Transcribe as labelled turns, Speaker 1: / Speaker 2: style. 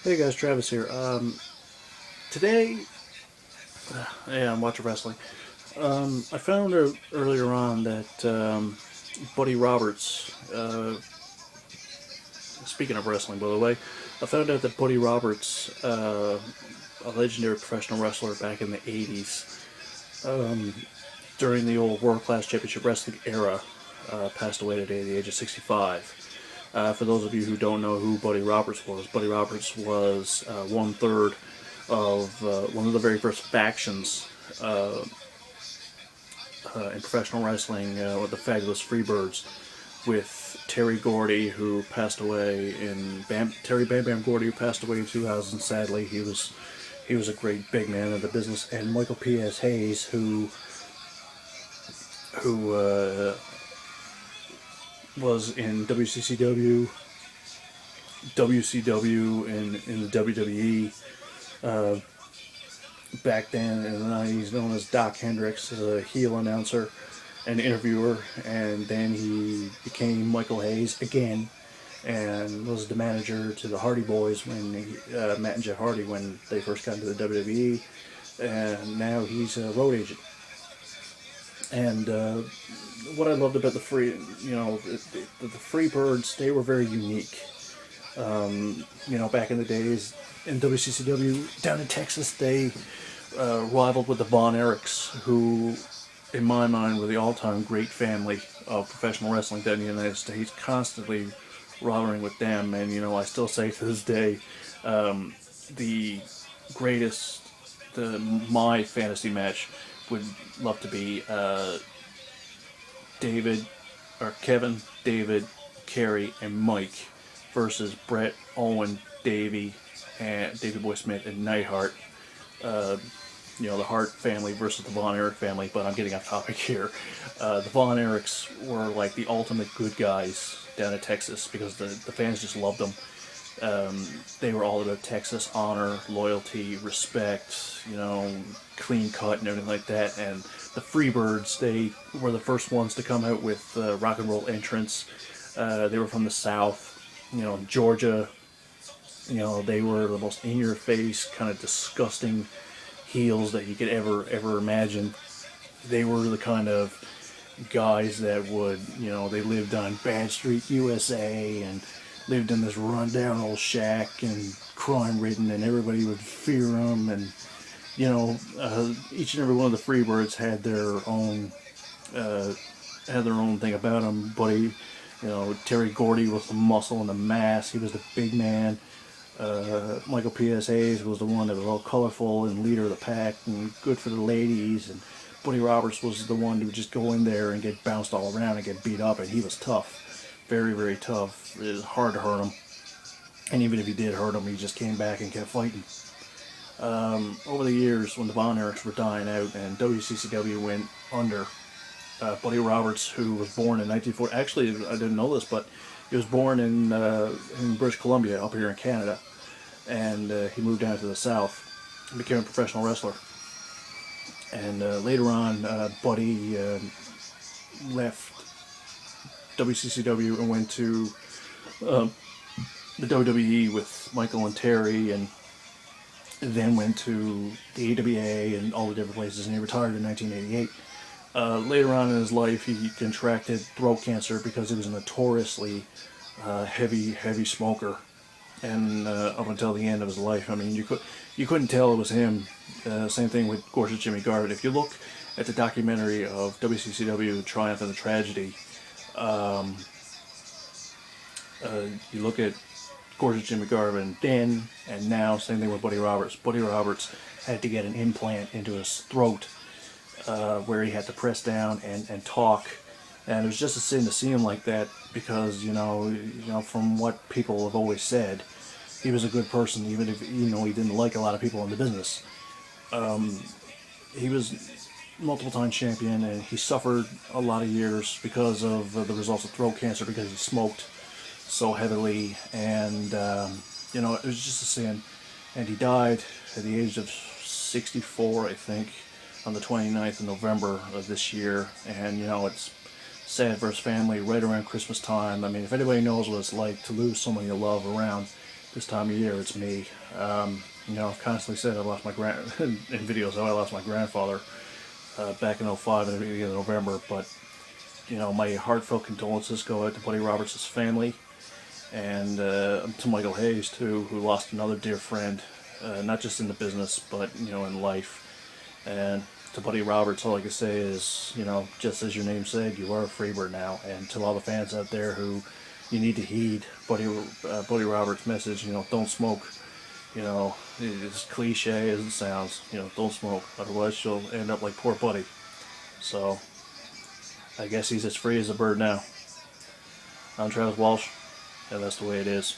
Speaker 1: Hey guys, Travis here. Today, yeah, I'm watching wrestling. I found out earlier on that Buddy Roberts, speaking of wrestling, by the way, I found out that Buddy Roberts, a legendary professional wrestler back in the 80s, during the old World Class Championship Wrestling era, passed away today at the age of 65. For those of you who don't know who Buddy Roberts was one third of one of the very first factions in professional wrestling with the Fabulous FreeBirds, with Terry Gordy, who passed away in Terry Bam Bam Gordy, who passed away in 2000. Sadly, he was a great big man of the business, and Michael P.S. Hayes, who was in WCCW, WCW, and in the WWE back then in the 90s, known as Doc Hendricks, as a heel announcer and interviewer, and then he became Michael Hayes again and was the manager to the Hardy Boys when Matt and Jeff Hardy when they first got into the WWE, and now he's a road agent. And what I loved about the Freebirds, they were very unique. Back in the days in WCCW down in Texas, they rivaled with the Von Erichs, who, in my mind, were the all-time great family of professional wrestling down in the United States. Constantly rivaling with them, and I still say to this day, the greatest, my fantasy match would love to be David, or Kevin, David, Kerry, and Mike versus Brett, Owen, Davey, and Davey Boy Smith and Neidhart. The Hart family versus the Von Erich family, but I'm getting off topic here. The Von Erichs were like the ultimate good guys down in Texas because the fans just loved them. They were all about Texas honor, loyalty, respect, clean cut and everything like that. And the Freebirds, they were the first ones to come out with rock and roll entrance. They were from the South, Georgia. They were the most in-your-face, kind of disgusting heels that you could ever imagine. They were the kind of guys that would, they lived on Bad Street, USA, and lived in this rundown old shack and crime-ridden, and everybody would fear them. And each and every one of the Freebirds had their own thing about them. Buddy, Terry Gordy was the muscle and the mass. He was the big man. Michael P.S. Hayes was the one that was all colorful and leader of the pack and good for the ladies. And Buddy Roberts was the one who would just go in there and get bounced all around and get beat up. And he was tough, very, very tough. It was hard to hurt him. And even if he did hurt him, he just came back and kept fighting. Over the years, when the Von Erichs were dying out and WCCW went under, Buddy Roberts, who was born in 1940, actually I didn't know this, but he was born in British Columbia, up here in Canada, and he moved down to the South and became a professional wrestler. And later on, Buddy left WCCW and went to the WWE with Michael and Terry, and then went to the AWA and all the different places, and he retired in 1988. Later on in his life, he contracted throat cancer because he was a notoriously heavy smoker, and up until the end of his life, I mean, you couldn't tell it was him. Same thing with Gorgeous Jimmy Garvin. If you look at the documentary of WCCW Triumph and the Tragedy, you look at Gorgeous Jimmy Garvin then and now. Same thing with Buddy Roberts. Buddy Roberts had to get an implant into his throat where he had to press down and talk, and it was just a sin to see him like that because from what people have always said, he was a good person even if he didn't like a lot of people in the business. He was multiple time champion, and he suffered a lot of years because of the results of throat cancer because he smoked so heavily, and it was just a sin. And he died at the age of 64, I think, on the 29th of November of this year. And it's sad for his family right around Christmas time. I mean, if anybody knows what it's like to lose someone you love around this time of year, it's me. You know, I've constantly said I lost my in videos. I lost my grandfather back in '05 and the beginning of November. But you know, my heartfelt condolences go out to Buddy Roberts' family, and to Michael Hayes too, who lost another dear friend, not just in the business, but you know, in life. And to Buddy Roberts, all I can say is, you know, just as your name said, you are a Freebird now. And to all the fans out there who, you need to heed Buddy Roberts' message. You know, don't smoke. You know, as cliche as it sounds, you know, don't smoke. Otherwise, you'll end up like poor Buddy. So, I guess he's as free as a bird now. I'm Travis Walsh, and that's the way it is.